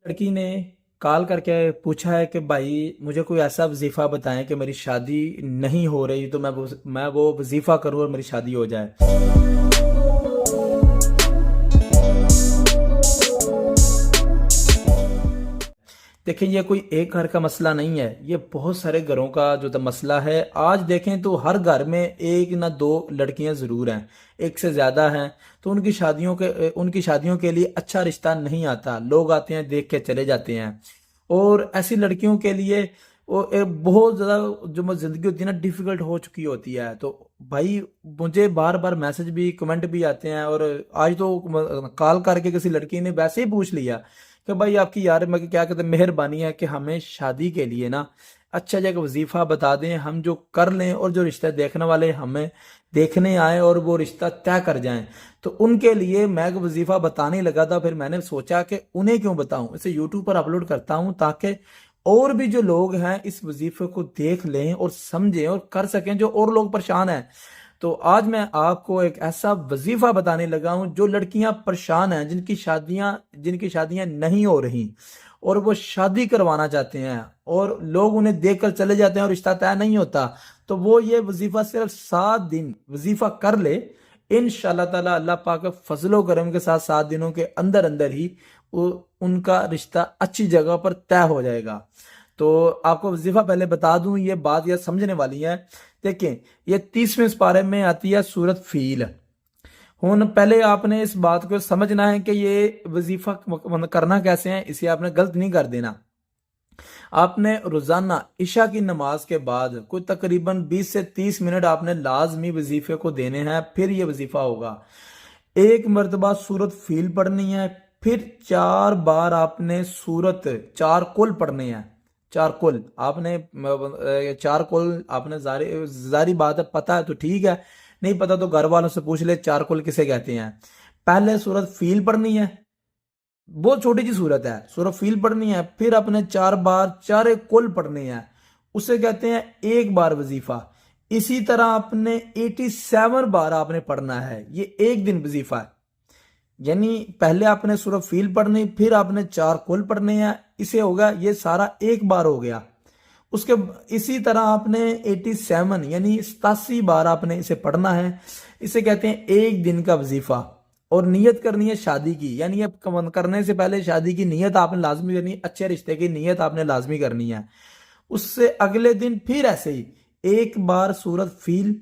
लड़की ने कॉल करके पूछा है कि भाई मुझे कोई ऐसा वजीफ़ा बताएं कि मेरी शादी नहीं हो रही, तो मैं वो वजीफ़ा करूं और मेरी शादी हो जाए। देखिए, ये कोई एक घर का मसला नहीं है, ये बहुत सारे घरों का जो मसला है। आज देखें तो हर घर में एक ना दो लड़कियां ज़रूर हैं, एक से ज़्यादा हैं। तो उनकी शादियों के लिए अच्छा रिश्ता नहीं आता, लोग आते हैं देख के चले जाते हैं। और ऐसी लड़कियों के लिए वो बहुत ज़्यादा जो ज़िंदगी होती है ना, डिफ़िकल्ट हो चुकी होती है। तो भाई, मुझे बार बार मैसेज भी कमेंट भी आते हैं, और आज तो कॉल करके किसी लड़की ने वैसे ही पूछ लिया कि भाई आपकी यार मैं क्या कहते हैं मेहरबानी है कि हमें शादी के लिए ना अच्छा जगह वजीफा बता दें, हम जो कर लें और जो रिश्ता देखने वाले हमें देखने आए और वो रिश्ता तय कर जाएं। तो उनके लिए मैं एक वजीफा बताने लगा था, फिर मैंने सोचा कि उन्हें क्यों बताऊं, इसे यूट्यूब पर अपलोड करता हूं ताकि और भी जो लोग हैं इस वजीफे को देख लें और समझें और कर सकें, जो और लोग परेशान हैं। तो आज मैं आपको एक ऐसा वजीफा बताने लगा हूं जो लड़कियां परेशान हैं, जिनकी शादियां नहीं हो रही और वो शादी करवाना चाहते हैं, और लोग उन्हें देखकर चले जाते हैं और रिश्ता तय नहीं होता। तो वो ये वजीफा सिर्फ 7 दिन वजीफा कर ले, इंशाल्लाह ताला अल्लाह पाक के फजलो करम के साथ 7 दिनों के अंदर अंदर ही उनका रिश्ता अच्छी जगह पर तय हो जाएगा। तो आपको वजीफा पहले बता दूं, ये बात यह समझने वाली है। देखें, ये 30वें पारे में आती है सूरत फील। हुन पहले आपने इस बात को समझना है कि ये वजीफा करना कैसे है, इसे आपने गलत नहीं कर देना। आपने रोजाना इशा की नमाज के बाद कोई तकरीबन 20 से 30 मिनट आपने लाजमी वजीफे को देने हैं, फिर ये वजीफा होगा। एक मरतबा सूरत फील पढ़नी है, फिर 4 बार आपने सूरत चार कुल पढ़ने हैं। चार कुल आपने 4 कुल आपने जारी जारी बात है, पता है तो ठीक है, नहीं पता तो घर वालों से पूछ ले 4 कुल किसे कहते हैं। पहले सूरत फील पढ़नी है, बहुत छोटी सी सूरत है, सूरत फील पढ़नी है, फिर अपने 4 बार चारे कुल पढ़ने हैं, उसे कहते हैं एक बार वजीफा। इसी तरह आपने 87 बार आपने पढ़ना है, ये एक दिन वजीफा है। यानी पहले आपने सूरत फील पढ़नी, फिर आपने 4 कुल पढ़ने हैं, इसे होगा ये सारा एक बार हो गया। उसके इसी तरह आपने 87 यानी 87 बार आपने इसे पढ़ना है, इसे कहते हैं एक दिन का वजीफा। और नियत करनी है शादी की, यानी अब करने से पहले शादी की नियत आपने लाजमी करनी है, अच्छे रिश्ते की नियत आपने लाजमी करनी है। उससे अगले दिन फिर ऐसे ही एक बार सूरत फील,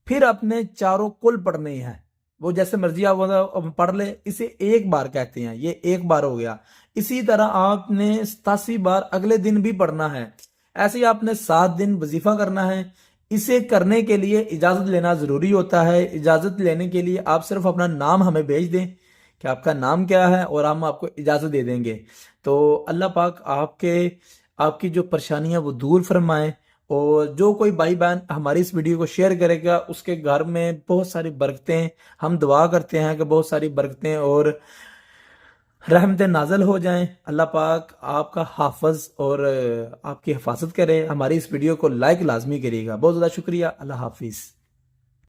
फिर अपने चारों कुल पढ़ने हैं, वो जैसे मर्जी आप पढ़ ले, इसे एक बार कहते हैं, ये एक बार हो गया। इसी तरह आपने 87 बार अगले दिन भी पढ़ना है। ऐसे ही आपने 7 दिन वजीफा करना है। इसे करने के लिए इजाजत लेना जरूरी होता है। इजाजत लेने के लिए आप सिर्फ अपना नाम हमें भेज दें कि आपका नाम क्या है, और हम आपको इजाजत दे देंगे। तो अल्लाह पाक आपकी जो परेशानियां वो दूर फरमाए। और जो कोई भाई बहन हमारी इस वीडियो को शेयर करेगा उसके घर में बहुत सारी बरकतें, हम दुआ करते हैं कि बहुत सारी बरकतें और रहमतें नाजल हो जाएं। अल्लाह पाक आपका हाफज और आपकी हिफाजत करे। हमारी इस वीडियो को लाइक लाजमी करिएगा। बहुत ज़्यादा शुक्रिया। अल्लाह हाफिज़।